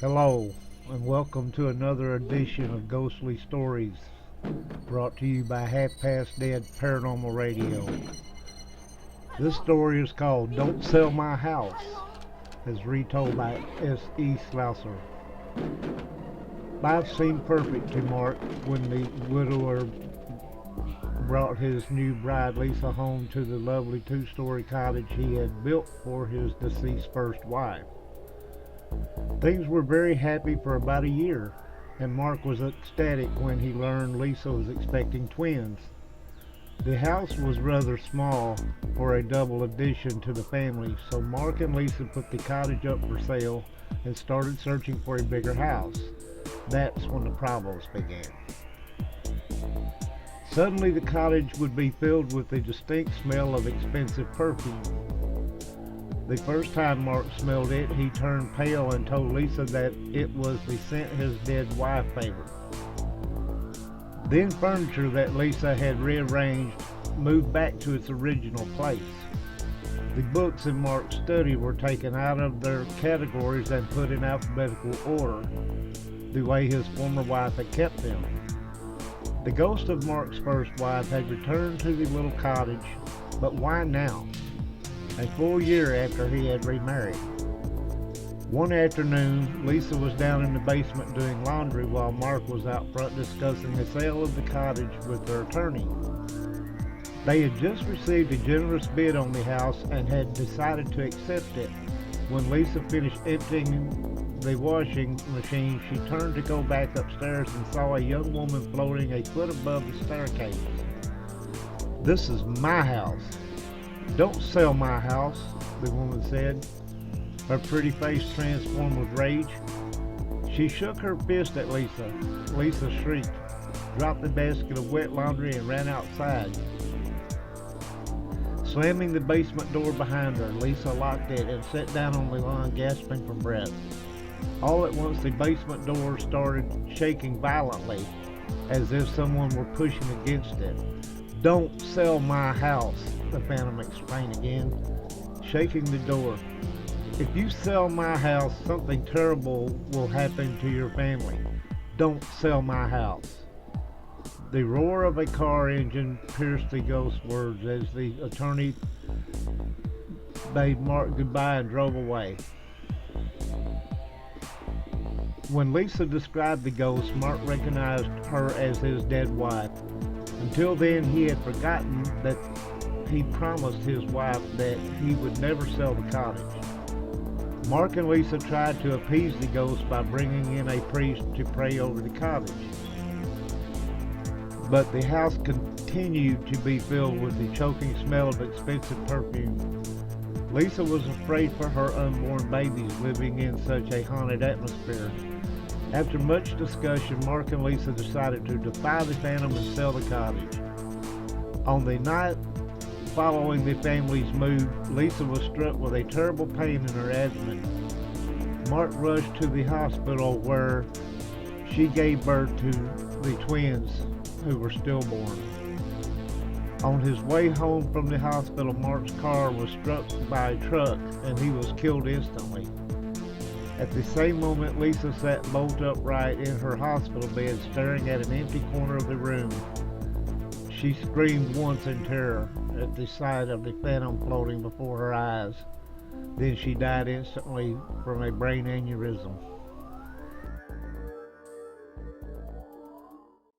Hello, and welcome to another edition of Ghostly Stories, brought to you by Half Past Dead Paranormal Radio. This story is called Don't Sell My House, as retold by S.E. Slouser. Life seemed perfect to Mark when the widower brought his new bride Lisa home to the lovely two-story cottage he had built for his deceased first wife. Things were very happy for about a year, and Mark was ecstatic when he learned Lisa was expecting twins. The house was rather small for a double addition to the family, so Mark and Lisa put the cottage up for sale and started searching for a bigger house. That's when the problems began. Suddenly the cottage would be filled with the distinct smell of expensive perfume. The first time Mark smelled it, he turned pale and told Lisa that it was the scent his dead wife favored. Then furniture that Lisa had rearranged moved back to its original place. The books in Mark's study were taken out of their categories and put in alphabetical order, the way his former wife had kept them. The ghost of Mark's first wife had returned to the little cottage, but why now? A full year after he had remarried. One afternoon, Lisa was down in the basement doing laundry while Mark was out front discussing the sale of the cottage with her attorney. They had just received a generous bid on the house and had decided to accept it. When Lisa finished emptying the washing machine, she turned to go back upstairs and saw a young woman floating a foot above the staircase. "This is my house. Don't sell my house," the woman said. Her pretty face transformed with rage. She shook her fist at Lisa. Lisa shrieked, dropped the basket of wet laundry, and ran outside. Slamming the basement door behind her, Lisa locked it and sat down on the lawn, gasping for breath. All at once, the basement door started shaking violently, as if someone were pushing against it. "Don't sell my house," the phantom explained again, shaking the door. "If you sell my house, something terrible will happen to your family. Don't sell my house." The roar of a car engine pierced the ghost's words as the attorney bade Mark goodbye and drove away. When Lisa described the ghost, Mark recognized her as his dead wife. Until then, he had forgotten that he promised his wife that he would never sell the cottage. Mark and Lisa tried to appease the ghost by bringing in a priest to pray over the cottage. But the house continued to be filled with the choking smell of expensive perfume. Lisa was afraid for her unborn babies living in such a haunted atmosphere. After much discussion, Mark and Lisa decided to defy the phantom and sell the cottage. On the night following the family's move, Lisa was struck with a terrible pain in her abdomen. Mark rushed to the hospital where she gave birth to the twins who were stillborn. On his way home from the hospital, Mark's car was struck by a truck and he was killed instantly. At the same moment, Lisa sat bolt upright in her hospital bed, staring at an empty corner of the room. She screamed once in terror at the sight of the phantom floating before her eyes. Then she died instantly from a brain aneurysm.